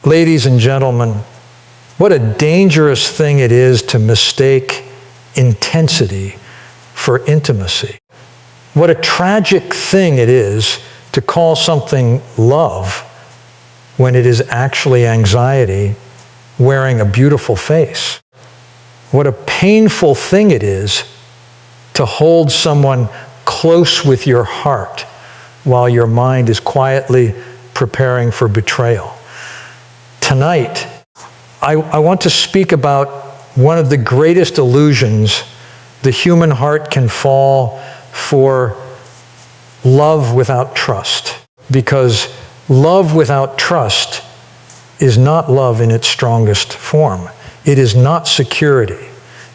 Ladies and gentlemen, what a dangerous thing it is to mistake intensity for intimacy. What a tragic thing it is to call something love when it is actually anxiety wearing a beautiful face. What a painful thing it is to hold someone close with your heart while your mind is quietly preparing for betrayal. Tonight, I want to speak about one of the greatest illusions the human heart can fall for: love without trust. Because love without trust is not love in its strongest form. It is not security.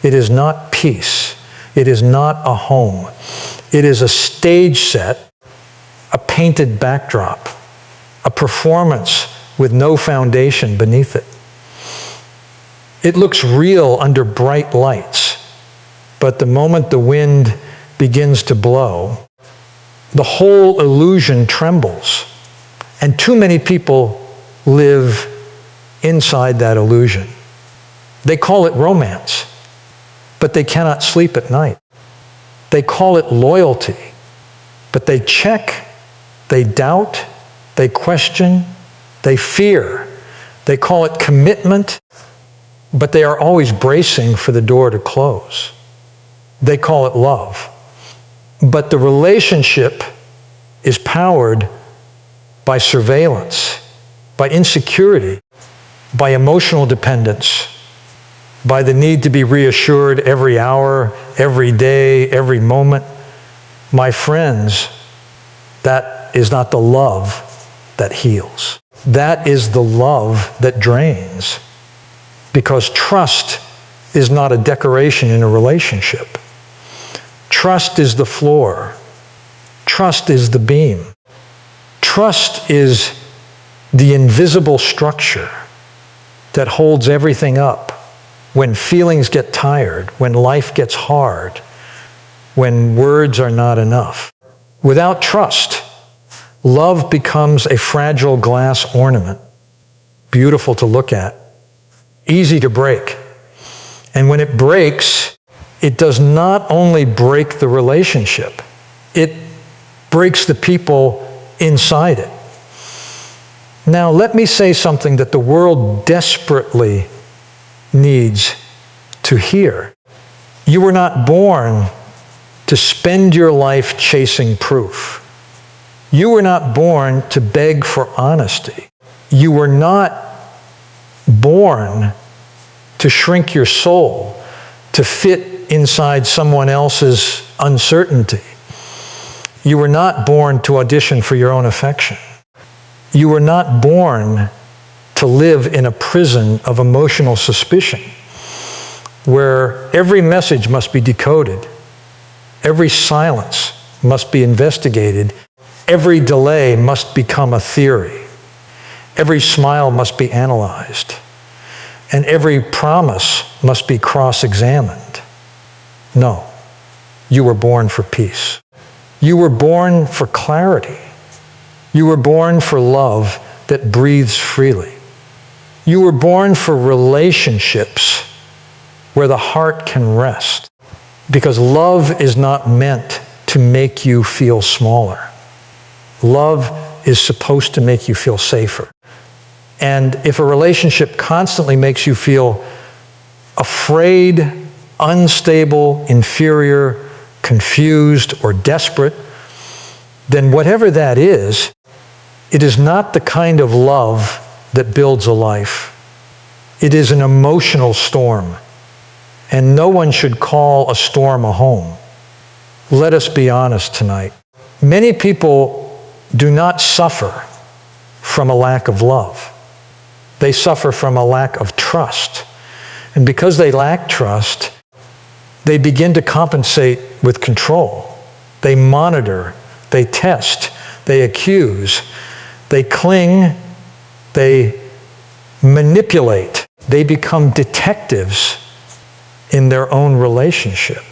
It is not peace. It is not a home. It is a stage set, a painted backdrop, a performance with no foundation beneath it. It looks real under bright lights, but the moment the wind begins to blow, the whole illusion trembles. And too many people live inside that illusion. They call it romance, but they cannot sleep at night. They call it loyalty, but they check, they doubt, they question, they fear. They call it commitment, but they are always bracing for the door to close. They call it love. But the relationship is powered by surveillance, by insecurity, by emotional dependence, by the need to be reassured every hour, every day, every moment. My friends, that is not the love that heals. That is the love that drains. Because trust is not a decoration in a relationship. Trust is the floor. Trust is the beam. Trust is the invisible structure that holds everything up when feelings get tired, when life gets hard, when words are not enough. Without trust, love becomes a fragile glass ornament, beautiful to look at, easy to break. And when it breaks, it does not only break the relationship, it breaks the people inside it. Now, let me say something that the world desperately needs to hear. You were not born to spend your life chasing proof. You were not born to beg for honesty. You were not born to shrink your soul to fit inside someone else's uncertainty. You were not born to audition for your own affection. You were not born to live in a prison of emotional suspicion where every message must be decoded, every silence must be investigated, every delay must become a theory, every smile must be analyzed, and every promise must be cross-examined. No, you were born for peace. You were born for clarity. You were born for love that breathes freely. You were born for relationships where the heart can rest, because love is not meant to make you feel smaller. Love is supposed to make you feel safer. And if a relationship constantly makes you feel afraid, unstable, inferior, confused, or desperate, then whatever that is, it is not the kind of love that builds a life. It is an emotional storm, and no one should call a storm a home. Let us be honest tonight. Many people do not suffer from a lack of love. They suffer from a lack of trust. And because they lack trust, they begin to compensate with control. They monitor, they test, they accuse, they cling, they manipulate. They become detectives in their own relationship,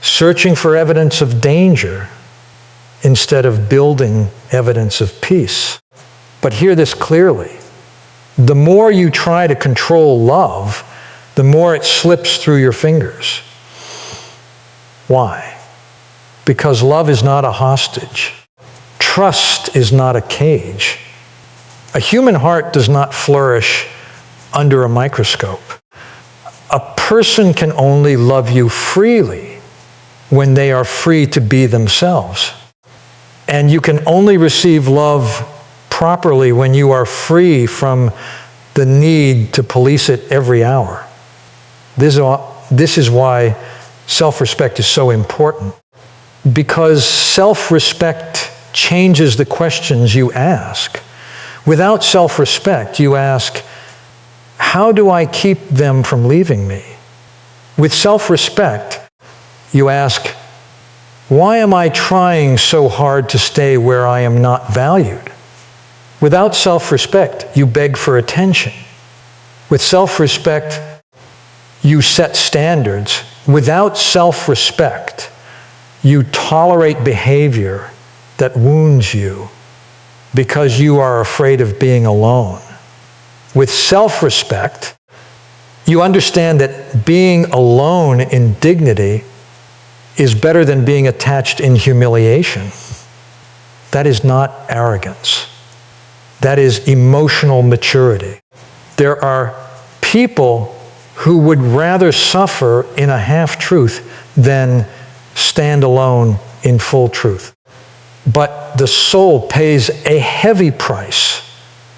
searching for evidence of danger instead of building evidence of peace. But hear this clearly. the more you try to control love, the more it slips through your fingers. Why? Because love is not a hostage. Trust is not a cage. A human heart does not flourish under a microscope. A person can only love you freely when they are free to be themselves. And you can only receive love properly when you are free from the need to police it every hour. This is why self-respect is so important. Because self-respect changes the questions you ask. Without self-respect, you ask, how do I keep them from leaving me? With self-respect, you ask, why am I trying so hard to stay where I am not valued? Without self-respect, you beg for attention. With self-respect, you set standards. Without self-respect, you tolerate behavior that wounds you because you are afraid of being alone. With self-respect, you understand that being alone in dignity is better than being attached in humiliation. That is not arrogance. That is emotional maturity. There are people who would rather suffer in a half-truth than stand alone in full truth. But the soul pays a heavy price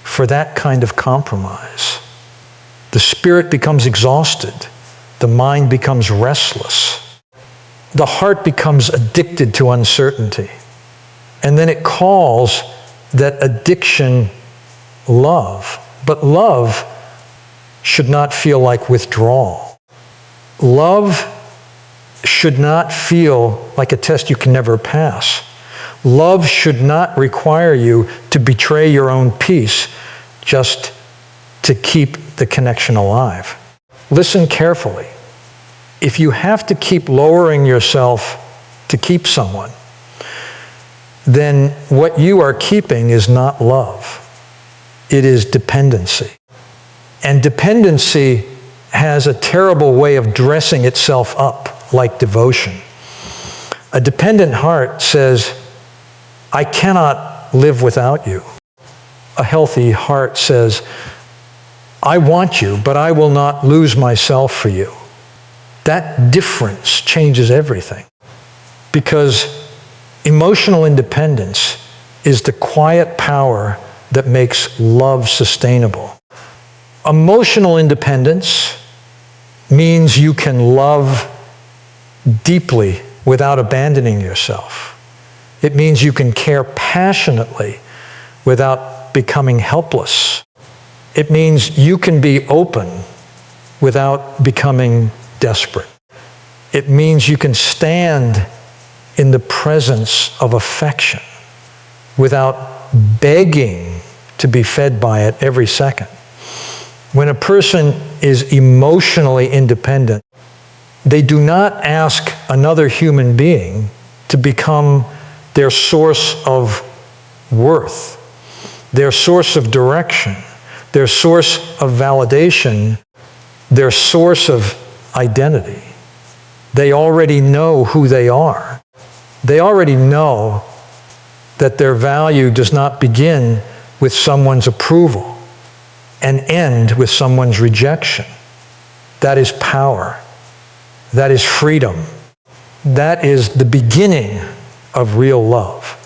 for that kind of compromise. The spirit becomes exhausted. The mind becomes restless. The heart becomes addicted to uncertainty. And then it calls that addiction love. But love should not feel like withdrawal. Love should not feel like a test you can never pass. Love should not require you to betray your own peace just to keep the connection alive. Listen carefully. If you have to keep lowering yourself to keep someone, then what you are keeping is not love. It is dependency. And dependency has a terrible way of dressing itself up like devotion. A dependent heart says, I cannot live without you. A healthy heart says, I want you, but I will not lose myself for you. That difference changes everything. Because emotional independence is the quiet power that makes love sustainable. Emotional independence means you can love deeply without abandoning yourself. It means you can care passionately without becoming helpless. It means you can be open without becoming desperate. It means you can stand in the presence of affection without begging to be fed by it every second. When a person is emotionally independent, they do not ask another human being to become their source of worth, their source of direction, their source of validation, their source of identity. They already know who they are. They already know that their value does not begin with someone's approval and end with someone's rejection. That is power. That is freedom. That is the beginning of real love.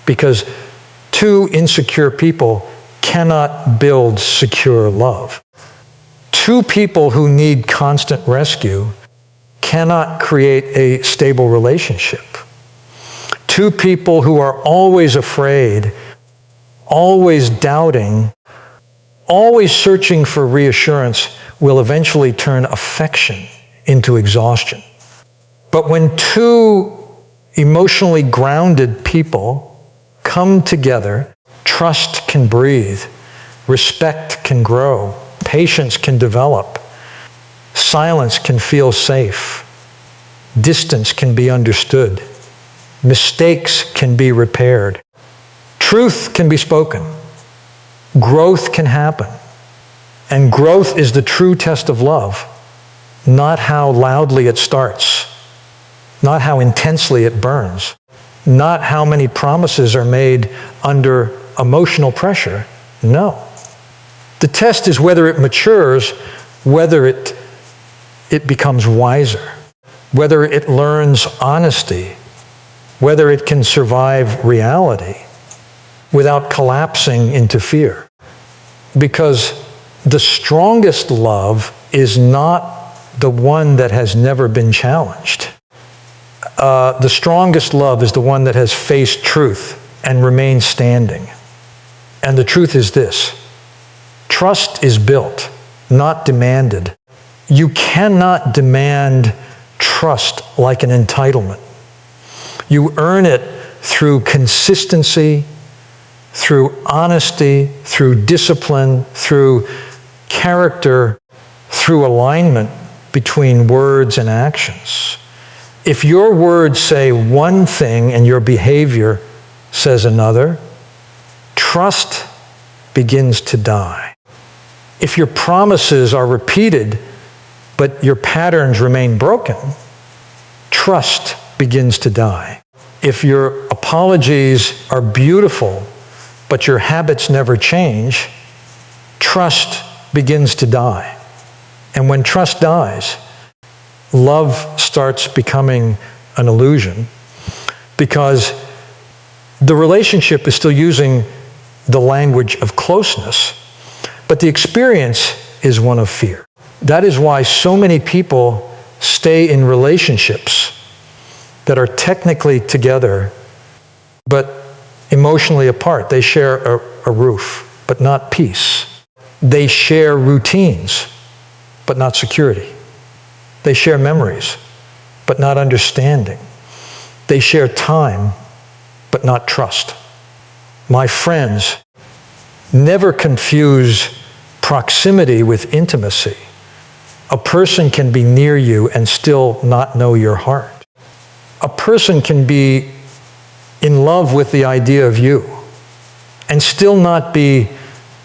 Because two insecure people cannot build secure love. Two people who need constant rescue cannot create a stable relationship. Two people who are always afraid, always doubting, always searching for reassurance will eventually turn affection into exhaustion. But when two emotionally grounded people come together, trust can breathe, respect can grow, patience can develop, silence can feel safe, distance can be understood, mistakes can be repaired, truth can be spoken, growth can happen, And growth is the true test of love, not how loudly it starts, not how intensely it burns, not how many promises are made under emotional pressure. No. The test is whether it matures, whether it becomes wiser, whether it learns honesty, whether it can survive reality without collapsing into fear. Because the strongest love is not the one that has never been challenged. The strongest love is the one that has faced truth and remained standing. And the truth is this: trust is built, not demanded. You cannot demand trust like an entitlement. You earn it through consistency, through honesty, through discipline, through character, through alignment between words and actions. If your words say one thing and your behavior says another, trust begins to die. If your promises are repeated, but your patterns remain broken, trust begins to die. If your apologies are beautiful, but your habits never change, trust begins to die. And when trust dies, love starts becoming an illusion, because the relationship is still using the language of closeness, but the experience is one of fear. That is why so many people stay in relationships that are technically together, but emotionally apart. They share a roof, but not peace. They share routines, but not security. They share memories, but not understanding. They share time, but not trust. My friends, never confuse proximity with intimacy. A person can be near you and still not know your heart. A person can be in love with the idea of you and still not be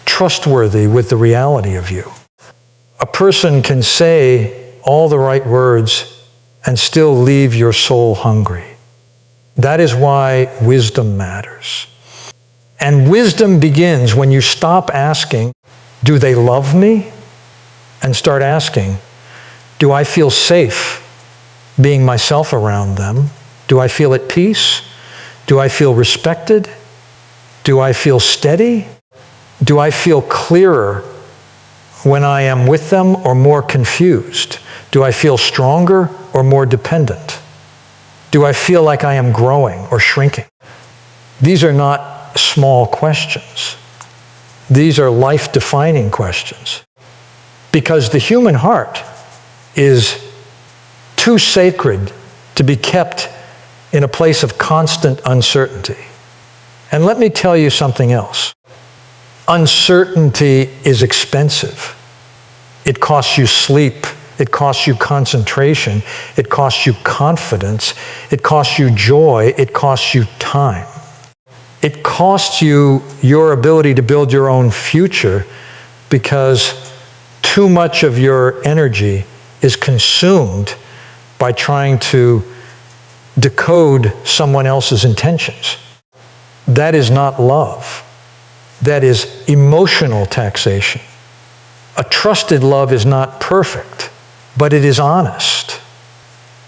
trustworthy with the reality of you. A person can say all the right words and still leave your soul hungry. That is why wisdom matters. And wisdom begins when you stop asking, do they love me? And start asking, do I feel safe being myself around them? Do I feel at peace? Do I feel respected? Do I feel steady? Do I feel clearer when I am with them or more confused? Do I feel stronger or more dependent? Do I feel like I am growing or shrinking? These are not small questions. These are life-defining questions. Because the human heart is too sacred to be kept in a place of constant uncertainty. And let me tell you something else. Uncertainty is expensive. It costs you sleep. It costs you concentration. It costs you confidence. It costs you joy. It costs you time. It costs you your ability to build your own future, because too much of your energy is consumed by trying to decode someone else's intentions. That is not love. That is emotional taxation. A trusted love is not perfect, but it is honest.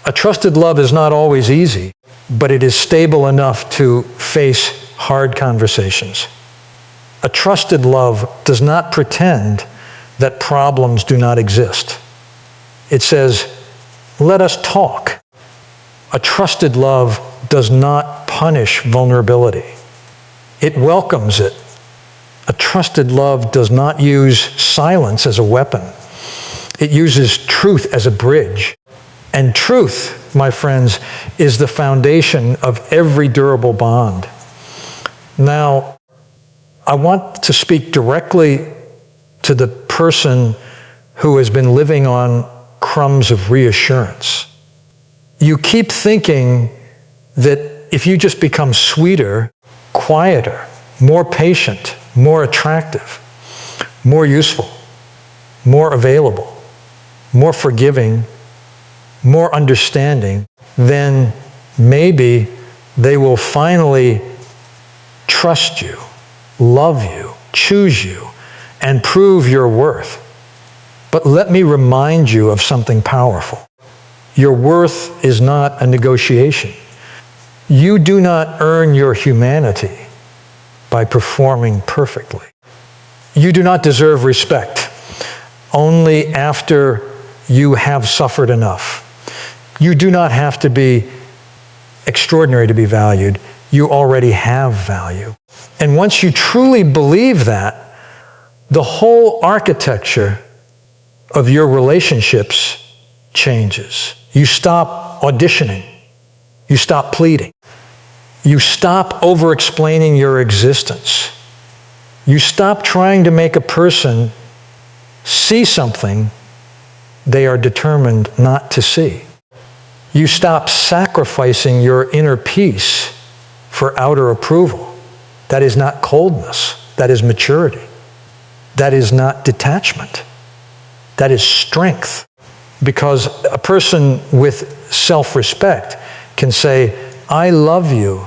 A trusted love is not always easy, but it is stable enough to face hard conversations. A trusted love does not pretend that problems do not exist. It says, let us talk. A trusted love does not punish vulnerability. It welcomes it. A trusted love does not use silence as a weapon. It uses truth as a bridge. And truth, my friends, is the foundation of every durable bond. Now, I want to speak directly to the person who has been living on crumbs of reassurance. You keep thinking that if you just become sweeter, quieter, more patient, more attractive, more useful, more available, more forgiving, more understanding, then maybe they will finally trust you, love you, choose you, and prove your worth. But let me remind you of something powerful. Your worth is not a negotiation. You do not earn your humanity by performing perfectly. You do not deserve respect only after you have suffered enough. You do not have to be extraordinary to be valued. You already have value. And once you truly believe that, the whole architecture of your relationships changes. You stop auditioning. You stop pleading. You stop over-explaining your existence. You stop trying to make a person see something they are determined not to see. You stop sacrificing your inner peace for outer approval. That is not coldness. That is maturity. That is not detachment. That is strength. Because a person with self-respect can say, I love you,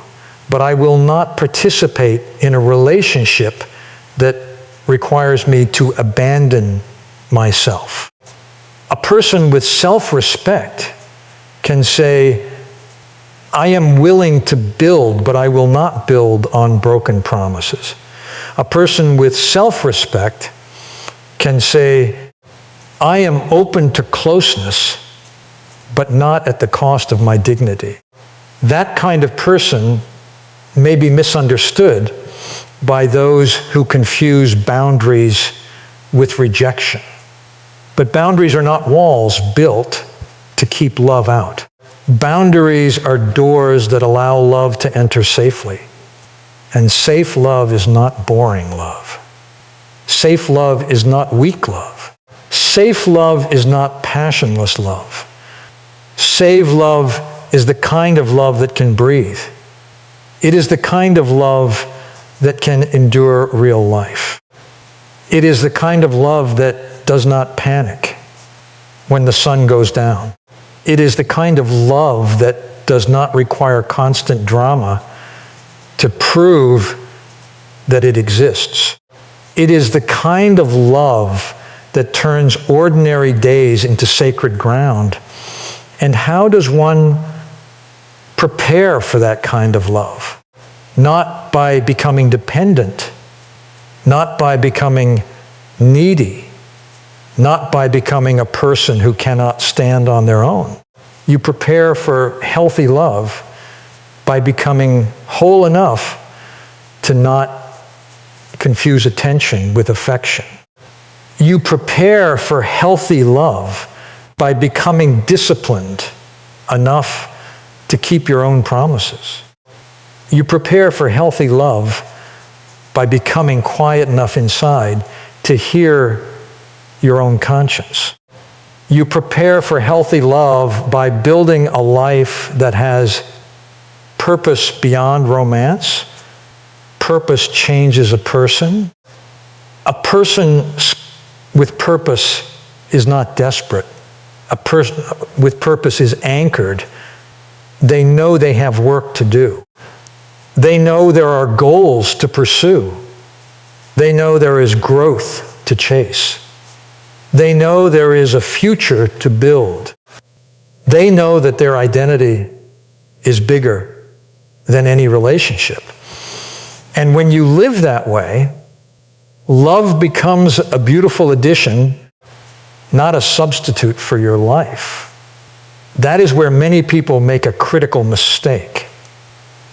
but I will not participate in a relationship that requires me to abandon myself. A person with self-respect can say, I am willing to build, but I will not build on broken promises. A person with self-respect can say, I am open to closeness, but not at the cost of my dignity. That kind of person may be misunderstood by those who confuse boundaries with rejection. But boundaries are not walls built to keep love out. Boundaries are doors that allow love to enter safely. And safe love is not boring love. Safe love is not weak love. Safe love is not passionless love. Safe love is the kind of love that can breathe. It is the kind of love that can endure real life. It is the kind of love that does not panic when the sun goes down. It is the kind of love that does not require constant drama to prove that it exists. It is the kind of love that turns ordinary days into sacred ground. And how does one prepare for that kind of love? Not by becoming dependent, not by becoming needy, not by becoming a person who cannot stand on their own. You prepare for healthy love by becoming whole enough to not confuse attention with affection. You prepare for healthy love by becoming disciplined enough to keep your own promises. You prepare for healthy love by becoming quiet enough inside to hear your own conscience. You prepare for healthy love by building a life that has purpose beyond romance. Purpose changes a person. A person with purpose is not desperate. A person with purpose is anchored. They know they have work to do. They know there are goals to pursue. They know there is growth to chase. They know there is a future to build. They know that their identity is bigger than any relationship. And when you live that way, love becomes a beautiful addition, not a substitute for your life. That is where many people make a critical mistake.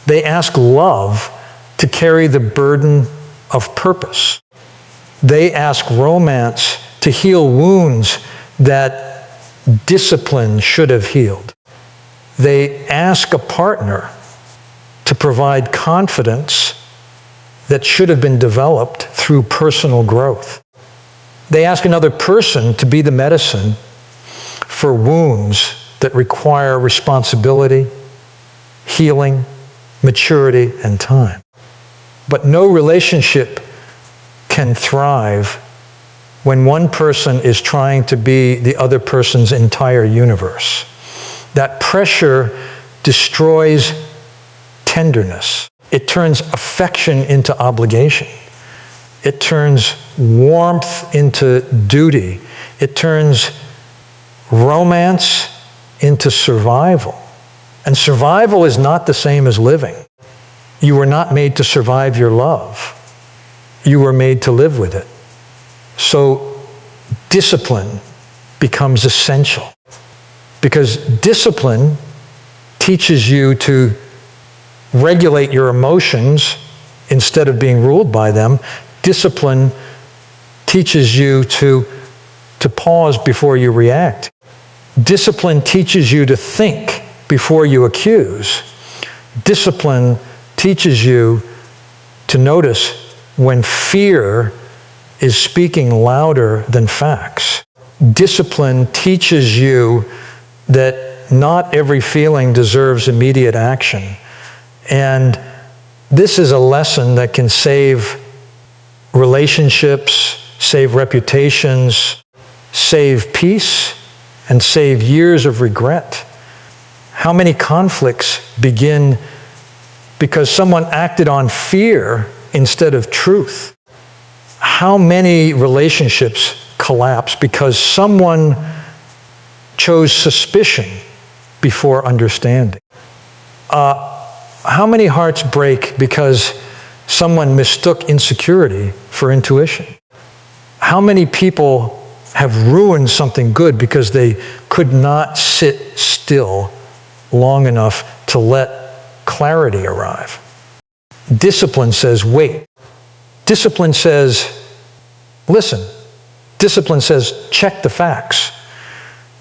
They ask love to carry the burden of purpose. They ask romance to heal wounds that discipline should have healed. They ask a partner to provide confidence that should have been developed through personal growth. They ask another person to be the medicine for wounds that require responsibility, healing, maturity, and time. But no relationship can thrive when one person is trying to be the other person's entire universe. That pressure destroys tenderness. It turns affection into obligation. It turns warmth into duty. It turns romance into survival. And survival is not the same as living. You were not made to survive your love. You were made to live with it. So discipline becomes essential, because discipline teaches you to regulate your emotions instead of being ruled by them. Discipline teaches you to pause before you react. Discipline teaches you to think before you accuse. Discipline teaches you to notice when fear is speaking louder than facts. Discipline teaches you that not every feeling deserves immediate action. And this is a lesson that can save relationships, save reputations, save peace, and save years of regret. How many conflicts begin because someone acted on fear instead of truth? How many relationships collapse because someone chose suspicion before understanding? How many hearts break because someone mistook insecurity for intuition? How many people have ruined something good because they could not sit still long enough to let clarity arrive? Discipline says, wait. Discipline says, listen. Discipline says, check the facts.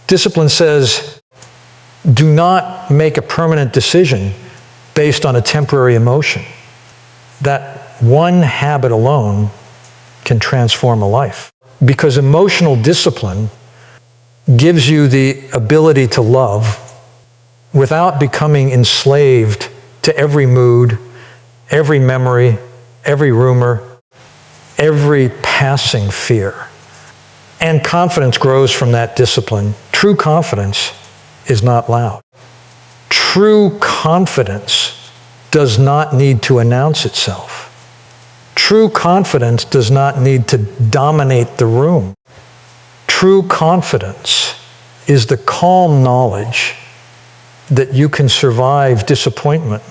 Discipline says, do not make a permanent decision based on a temporary emotion. That one habit alone can transform a life. Because emotional discipline gives you the ability to love without becoming enslaved to every mood, every memory, every rumor, every passing fear. And confidence grows from that discipline. True confidence is not loud. True confidence does not need to announce itself. True confidence does not need to dominate the room. True confidence is the calm knowledge that you can survive disappointment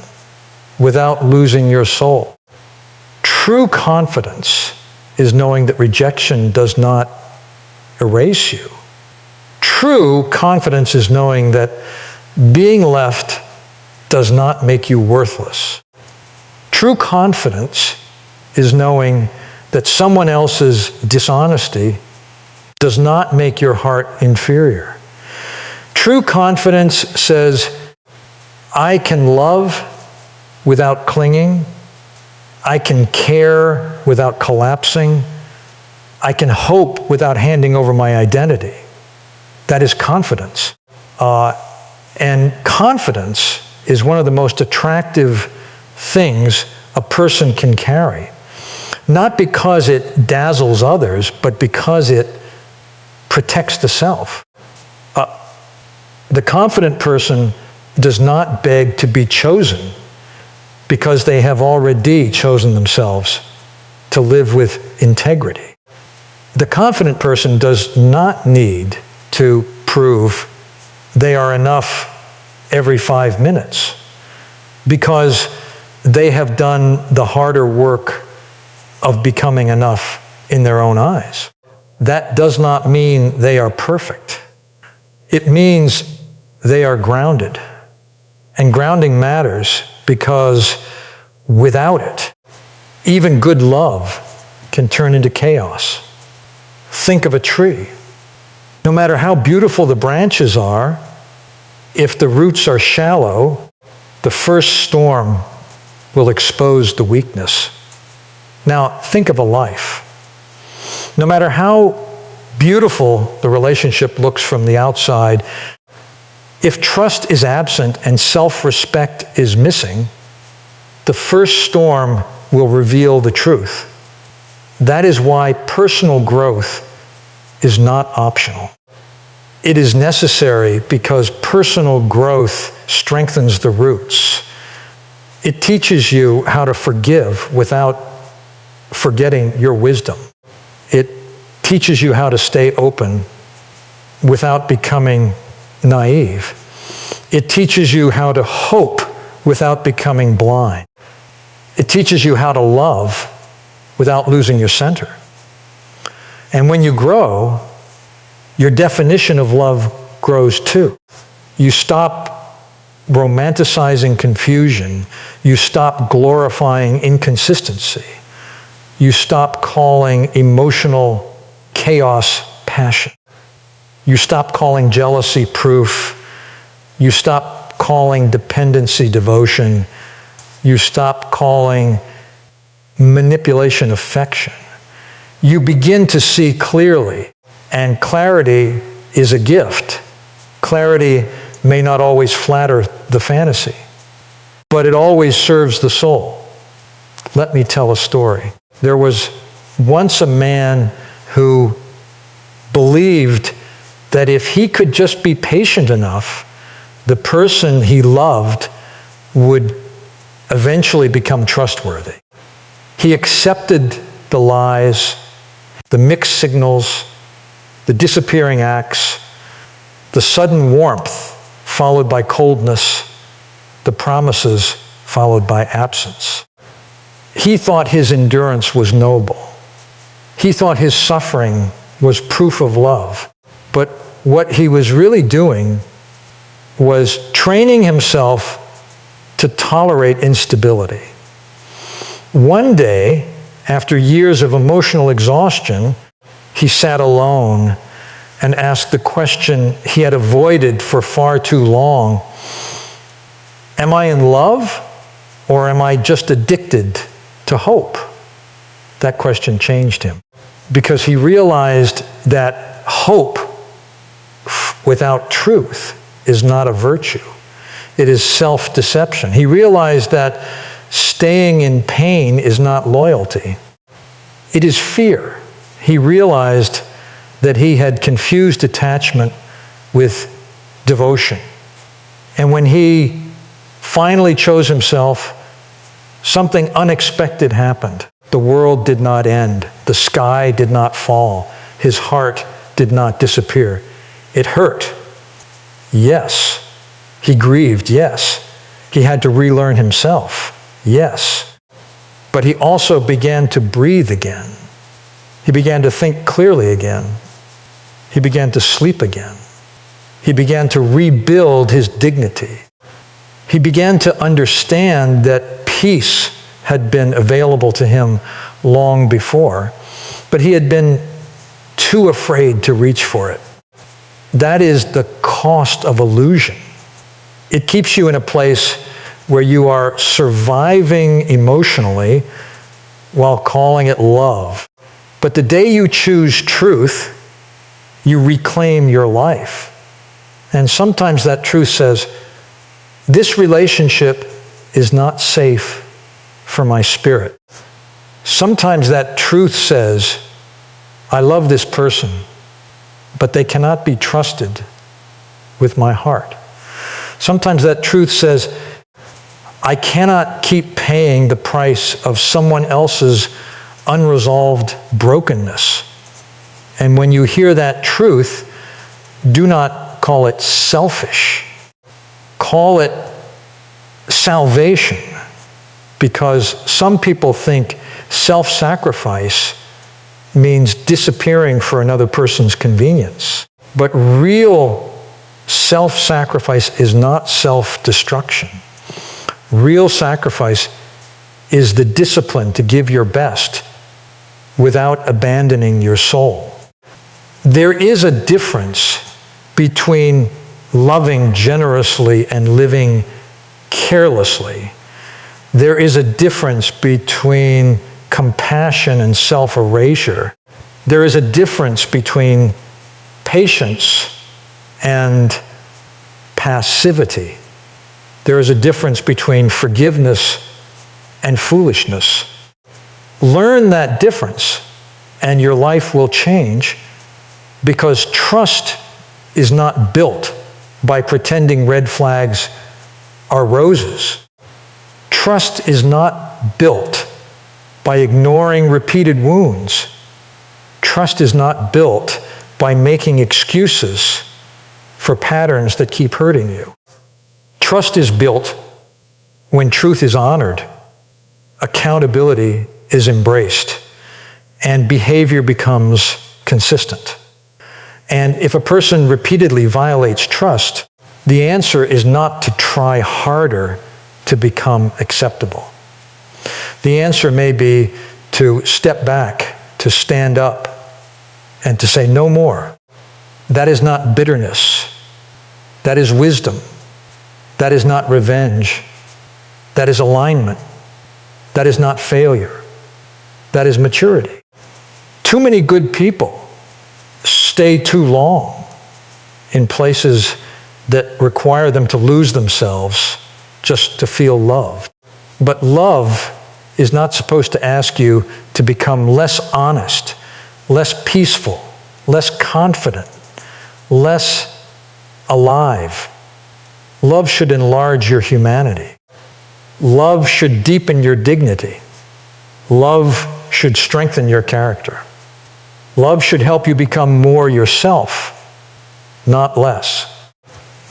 without losing your soul. True confidence is knowing that rejection does not erase you. True confidence is knowing that being left does not make you worthless. True confidence is knowing that someone else's dishonesty does not make your heart inferior. True confidence says, I can love without clinging. I can care without collapsing. I can hope without handing over my identity. That is confidence. And confidence is one of the most attractive things a person can carry. Not because it dazzles others, but because it protects the self. The confident person does not beg to be chosen because they have already chosen themselves to live with integrity. The confident person does not need to prove they are enough every 5 minutes because they have done the harder work of becoming enough in their own eyes. That does not mean they are perfect. It means they are grounded. And grounding matters because without it, even good love can turn into chaos. Think of a tree. No matter how beautiful the branches are, if the roots are shallow, the first storm will expose the weakness. Now, think of a life. No matter how beautiful the relationship looks from the outside, if trust is absent and self-respect is missing, the first storm will reveal the truth. That is why personal growth is not optional. It is necessary because personal growth strengthens the roots. It teaches you how to forgive without forgetting your wisdom. It teaches you how to stay open without becoming naive. It teaches you how to hope without becoming blind. It teaches you how to love without losing your center. And when you grow, your definition of love grows too. You stop romanticizing confusion. You stop glorifying inconsistency. You stop calling emotional chaos passion. You stop calling jealousy proof. You stop calling dependency devotion. You stop calling manipulation affection. You begin to see clearly, and clarity is a gift. Clarity may not always flatter the fantasy, but it always serves the soul. Let me tell a story. There was once a man who believed that if he could just be patient enough, the person he loved would eventually become trustworthy. He accepted the lies, the mixed signals, the disappearing acts, the sudden warmth followed by coldness, the promises followed by absence. He thought his endurance was noble. He thought his suffering was proof of love. But what he was really doing was training himself to tolerate instability. One day, after years of emotional exhaustion, he sat alone and asked the question he had avoided for far too long. Am I in love, or am I just addicted to hope? That question changed him, because he realized that hope without truth is not a virtue. It is self-deception. He realized that staying in pain is not loyalty. It is fear. He realized that he had confused attachment with devotion. And when he finally chose himself, something unexpected happened. The world did not end. The sky did not fall. His heart did not disappear. It hurt. Yes. He grieved. Yes. He had to relearn himself. Yes. But he also began to breathe again. He began to think clearly again. He began to sleep again. He began to rebuild his dignity. He began to understand that peace had been available to him long before, but he had been too afraid to reach for it. That is the cost of illusion. It keeps you in a place where you are surviving emotionally while calling it love. But the day you choose truth, you reclaim your life. And sometimes that truth says, this relationship is not safe for my spirit. Sometimes that truth says, I love this person, but they cannot be trusted with my heart. Sometimes that truth says, I cannot keep paying the price of someone else's unresolved brokenness. And when you hear that truth, do not call it selfish. Call it salvation. Because some people think self-sacrifice means disappearing for another person's convenience. But real self-sacrifice is not self-destruction. Real sacrifice is the discipline to give your best without abandoning your soul. There is a difference between loving generously and living carelessly. There is a difference between compassion and self-erasure. There is a difference between patience and passivity. There is a difference between forgiveness and foolishness. Learn that difference, and your life will change, Because trust is not built by pretending red flags are roses. Trust is not built by ignoring repeated wounds. Trust is not built by making excuses for patterns that keep hurting you. Trust is built when truth is honored, accountability is embraced, and behavior becomes consistent. And if a person repeatedly violates trust, the answer is not to try harder to become acceptable. The answer may be to step back, to stand up, and to say no more. That is not bitterness. That is wisdom. That is not revenge. That is alignment. That is not failure. That is maturity. Too many good people stay too long in places that require them to lose themselves just to feel loved. But love is not supposed to ask you to become less honest, less peaceful, less confident, less alive. Love should enlarge your humanity. Love should deepen your dignity. Love should strengthen your character. Love should help you become more yourself, not less.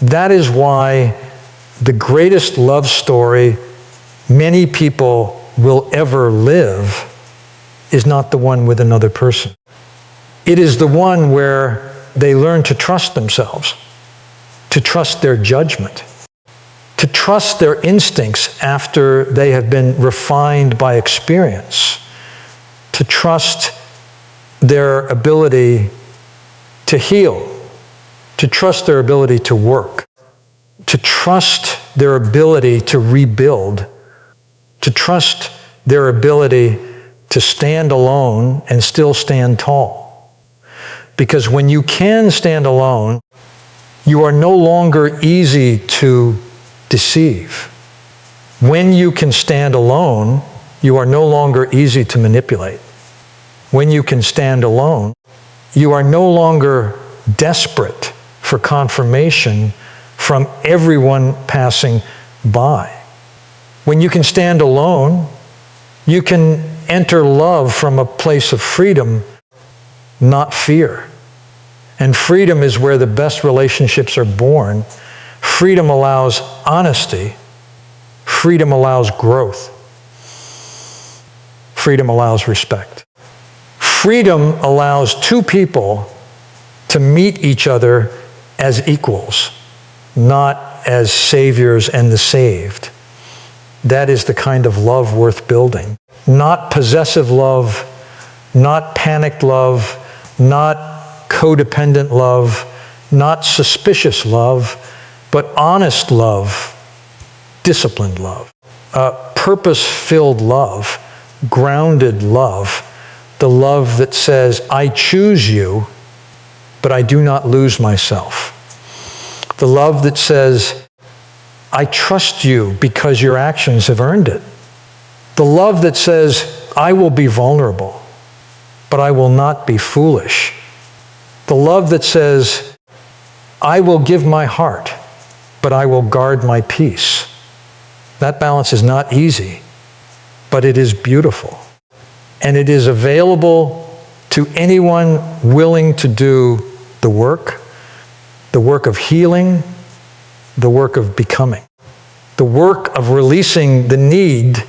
That is why the greatest love story many people will ever live is not the one with another person. It is the one where they learn to trust themselves, to trust their judgment, to trust their instincts after they have been refined by experience, to trust their ability to heal, to trust their ability to work, to trust their ability to rebuild, to trust their ability to stand alone and still stand tall. Because when you can stand alone, you are no longer easy to deceive. When you can stand alone, you are no longer easy to manipulate. When you can stand alone, you are no longer desperate for confirmation from everyone passing by. When you can stand alone, you can enter love from a place of freedom, not fear. And freedom is where the best relationships are born. Freedom allows honesty. Freedom allows growth. Freedom allows respect. Freedom allows two people to meet each other as equals, not as saviors and the saved. That is the kind of love worth building. Not possessive love, not panicked love, not codependent love, not suspicious love, but honest love, disciplined love, purpose-filled love, grounded love, the love that says, I choose you, but I do not lose myself. The love that says, I trust you because your actions have earned it. The love that says, I will be vulnerable, but I will not be foolish. The love that says, I will give my heart, but I will guard my peace. That balance is not easy, but it is beautiful. And it is available to anyone willing to do the work of healing, the work of becoming, the work of releasing the need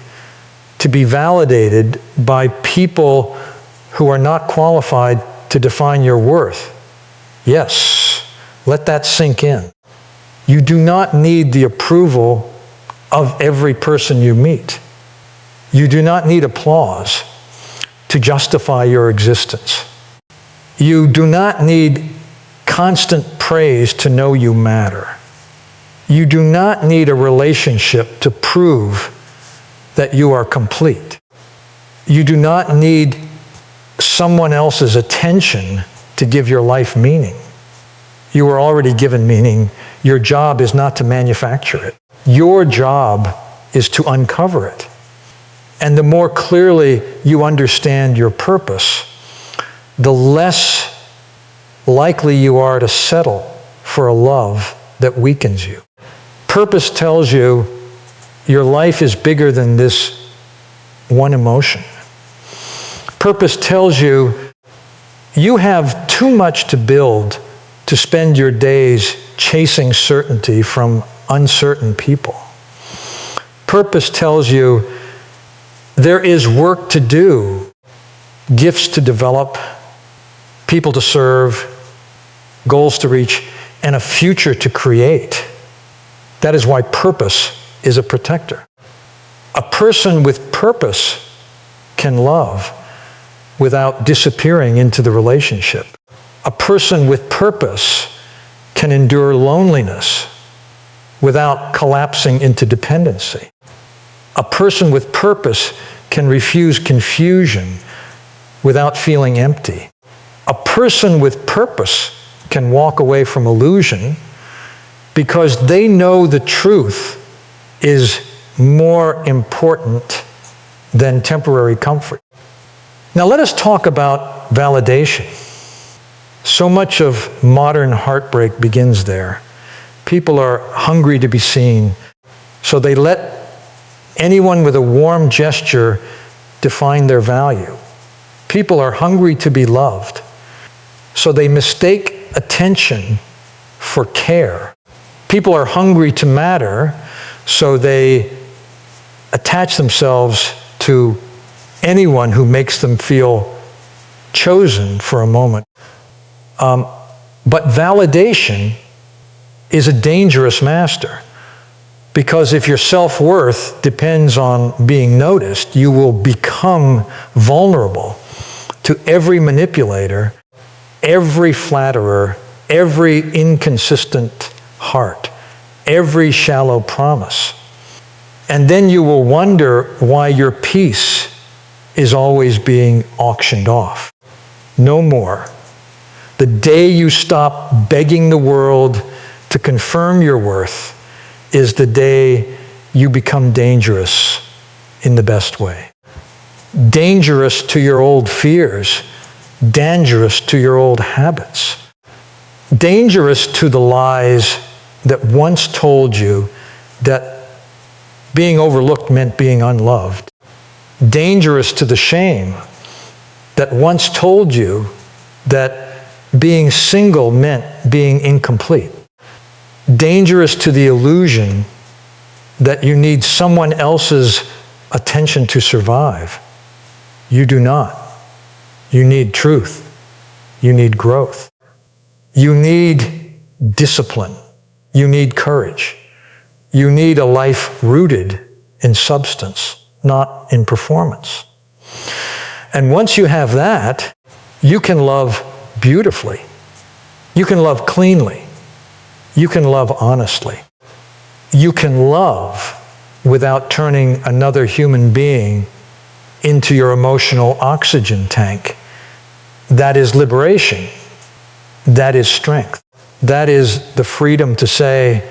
to be validated by people who are not qualified to define your worth. Yes, let that sink in. You do not need the approval of every person you meet. You do not need applause to justify your existence. You do not need constant praise to know you matter. You do not need a relationship to prove that you are complete. You do not need someone else's attention to give your life meaning. You are already given meaning. Your job is not to manufacture it. Your job is to uncover it. And the more clearly you understand your purpose, the less likely you are to settle for a love that weakens you. Purpose tells you your life is bigger than this one emotion. Purpose tells you you have too much to build to spend your days chasing certainty from uncertain people. Purpose tells you there is work to do, gifts to develop, people to serve, goals to reach, and a future to create. That is why purpose is a protector. A person with purpose can love without disappearing into the relationship. A person with purpose can endure loneliness without collapsing into dependency. A person with purpose can refuse confusion without feeling empty. A person with purpose can walk away from illusion because they know the truth is more important than temporary comfort. Now let us talk about validation. So much of modern heartbreak begins there. People are hungry to be seen, so they let anyone with a warm gesture define their value. People are hungry to be loved, so they mistake attention for care. People are hungry to matter, so they attach themselves to anyone who makes them feel chosen for a moment. But validation is a dangerous master, because if your self-worth depends on being noticed, you will become vulnerable to every manipulator, every flatterer, every inconsistent heart, every shallow promise. And then you will wonder why your peace is always being auctioned off. No more. The day you stop begging the world to confirm your worth is the day you become dangerous in the best way. Dangerous to your old fears, dangerous to your old habits, dangerous to the lies that once told you that being overlooked meant being unloved, dangerous to the shame that once told you that being single meant being incomplete, dangerous to the illusion that you need someone else's attention to survive. You do not. You need truth. You need growth. You need discipline. You need courage. You need a life rooted in substance, not in performance. And once you have that, you can love beautifully. You can love cleanly. You can love honestly. You can love without turning another human being into your emotional oxygen tank. That is liberation. That is strength. That is the freedom to say,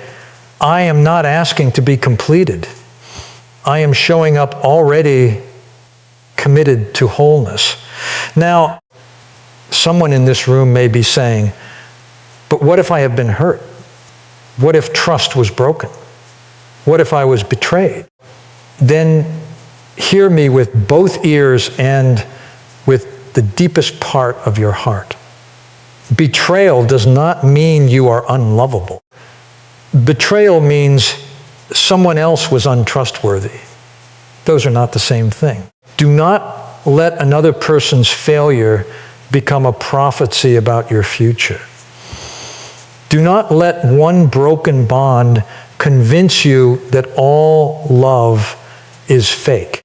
I am not asking to be completed. I am showing up already committed to wholeness. Now, someone in this room may be saying, but what if I have been hurt? What if trust was broken? What if I was betrayed? Then hear me with both ears and with the deepest part of your heart. Betrayal does not mean you are unlovable. Betrayal means someone else was untrustworthy. Those are not the same thing. Do not let another person's failure become a prophecy about your future. Do not let one broken bond convince you that all love is fake.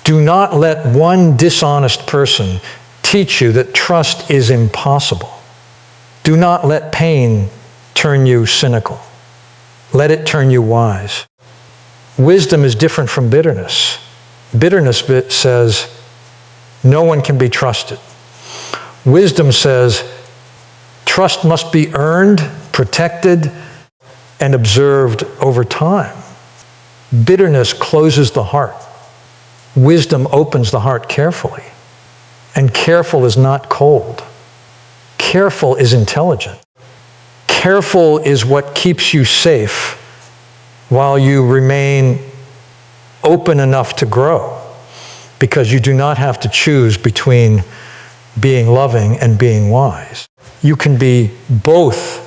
Do not let one dishonest person teach you that trust is impossible. Do not let pain turn you cynical. Let it turn you wise. Wisdom is different from bitterness. Bitterness says, no one can be trusted. Wisdom says, trust must be earned, protected, and observed over time. Bitterness closes the heart. Wisdom opens the heart carefully. And careful is not cold. careful is intelligent. Careful is what keeps you safe while you remain open enough to grow, because you do not have to choose between being loving and being wise. You can be both.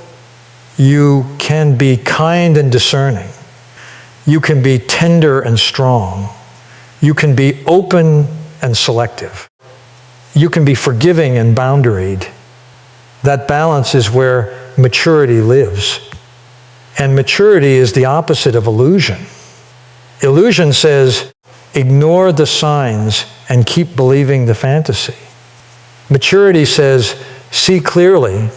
You can be kind and discerning. You can be tender and strong. You can be open and selective. You can be forgiving and boundaried. That balance is where maturity lives. And maturity is the opposite of illusion. Illusion says, ignore the signs and keep believing the fantasy. Maturity says, see clearly,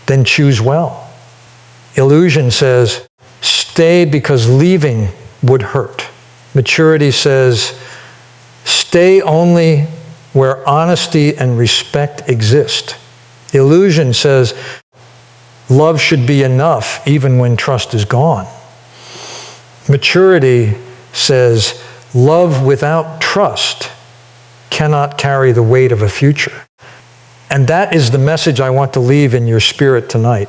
then choose well. Illusion says, stay because leaving would hurt. Maturity says, stay only where honesty and respect exist. Illusion says, love should be enough even when trust is gone. Maturity says, love without trust cannot carry the weight of a future. And that is the message I want to leave in your spirit tonight.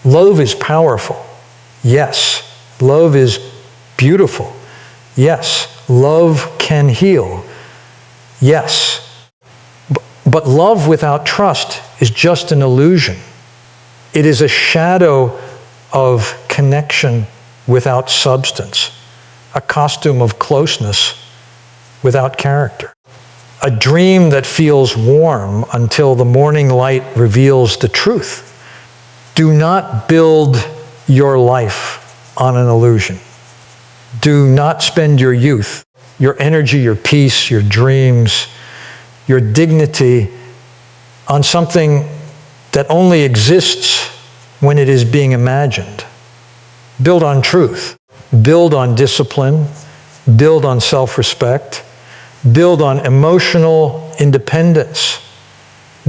Love is powerful. Yes. Love is beautiful. Yes. Love can heal. Yes. But love without trust is just an illusion. It is a shadow of connection without substance, a costume of closeness without character, a dream that feels warm until the morning light reveals the truth. Do not build your life on an illusion. Do not spend your youth, your energy, your peace, your dreams, your dignity on something that only exists when it is being imagined. Build on truth. Build on discipline. Build on self-respect. Build on emotional independence.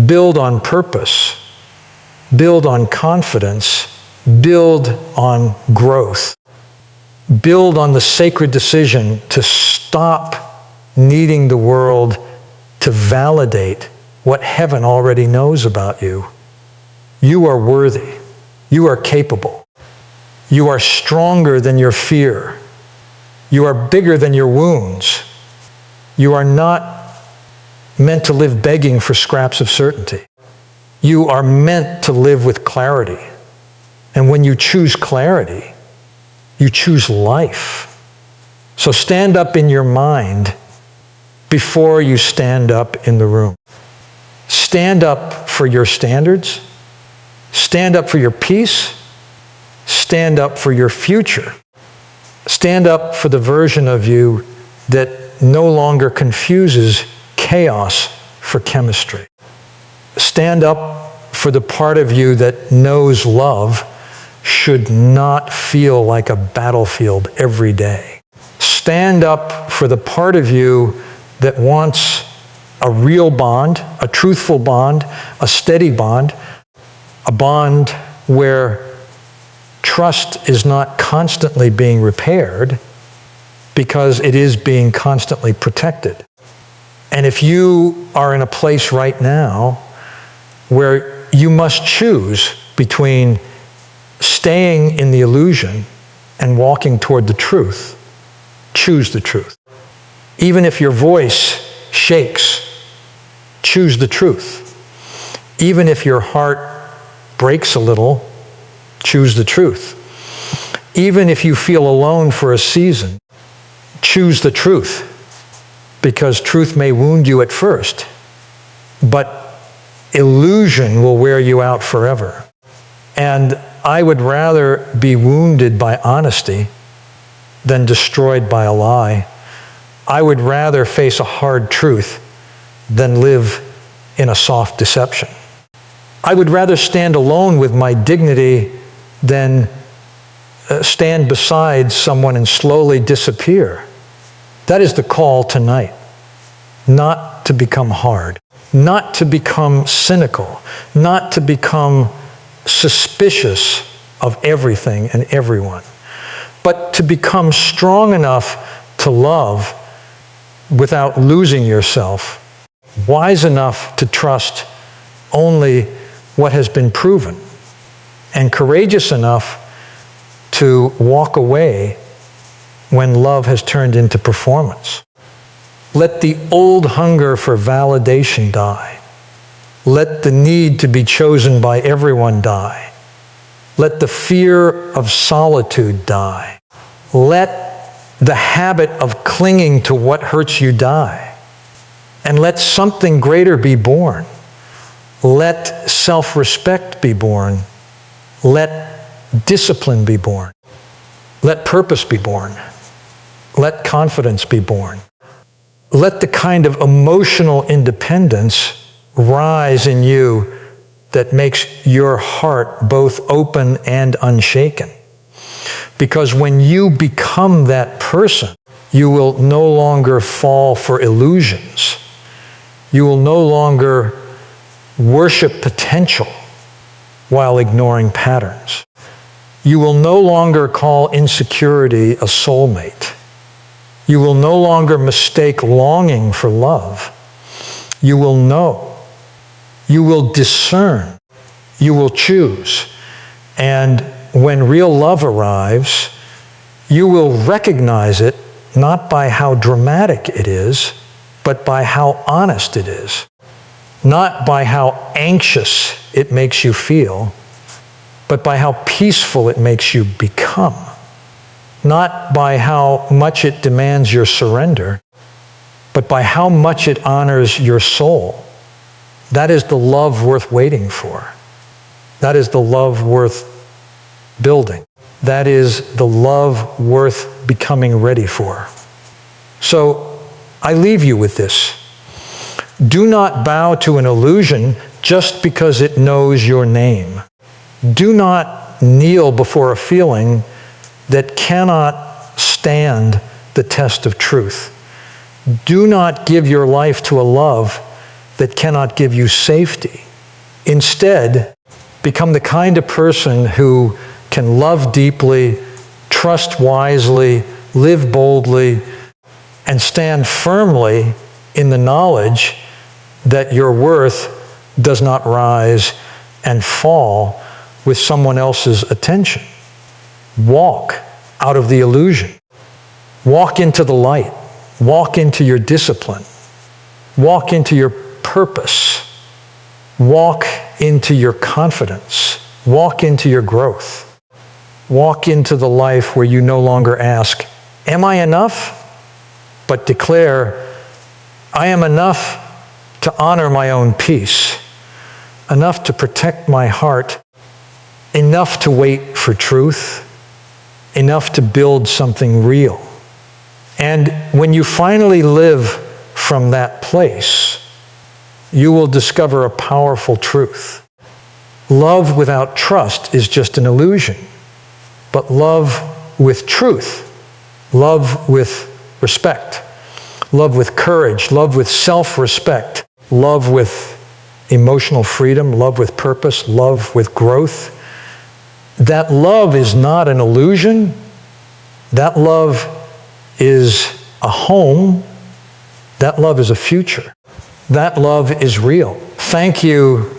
Build on purpose. Build on confidence. Build on growth. Build on the sacred decision to stop needing the world to validate what heaven already knows about you. You are worthy. You are capable. You are stronger than your fear. You are bigger than your wounds. You are not meant to live begging for scraps of certainty. You are meant to live with clarity. And when you choose clarity, you choose life. So stand up in your mind before you stand up in the room. Stand up for your standards. Stand up for your peace. Stand up for your future. Stand up for the version of you that no longer confuses chaos for chemistry. Stand up for the part of you that knows love should not feel like a battlefield every day. Stand up for the part of you that wants a real bond, a truthful bond, a steady bond, a bond where trust is not constantly being repaired because it is being constantly protected. And if you are in a place right now where you must choose between staying in the illusion and walking toward the truth, choose the truth. Even if your voice shakes, choose the truth. Even if your heart breaks a little, choose the truth. Even if you feel alone for a season, choose the truth. Because truth may wound you at first, but illusion will wear you out forever. And I would rather be wounded by honesty than destroyed by a lie. I would rather face a hard truth than live in a soft deception. I would rather stand alone with my dignity than stand beside someone and slowly disappear. That is the call tonight. Not to become hard, not to become cynical, not to become suspicious of everything and everyone, but to become strong enough to love without losing yourself, wise enough to trust only what has been proven, and courageous enough to walk away when love has turned into performance. Let the old hunger for validation die. Let the need to be chosen by everyone die. Let the fear of solitude die. Let the habit of clinging to what hurts you die. And let something greater be born. Let self-respect be born. Let discipline be born. Let purpose be born. Let confidence be born. Let the kind of emotional independence rise in you that makes your heart both open and unshaken. Because when you become that person, you will no longer fall for illusions. You will no longer worship potential while ignoring patterns. You will no longer call insecurity a soulmate. You will no longer mistake longing for love. You will know. You will discern. You will choose. And when real love arrives, you will recognize it not by how dramatic it is, but by how honest it is. Not by how anxious it makes you feel, but by how peaceful it makes you become. Not by how much it demands your surrender, but by how much it honors your soul. That is the love worth waiting for. That is the love worth building. That is the love worth becoming ready for. So I leave you with this. Do not bow to an illusion just because it knows your name. Do not kneel before a feeling that cannot stand the test of truth. Do not give your life to a love that cannot give you safety. Instead, become the kind of person who can love deeply, trust wisely, live boldly, and stand firmly in the knowledge that your worth does not rise and fall with someone else's attention. Walk out of the illusion. Walk into the light. Walk into your discipline. Walk into your purpose. Walk into your confidence. Walk into your growth. Walk into the life where you no longer ask, am I enough? But declare, I am enough to honor my own peace, enough to protect my heart, enough to wait for truth, enough to build something real. And when you finally live from that place, you will discover a powerful truth. Love without trust is just an illusion, but love with truth, love with respect, love with courage, love with self-respect, love with emotional freedom, love with purpose, love with growth. That love is not an illusion. That love is a home. That love is a future. That love is real. Thank you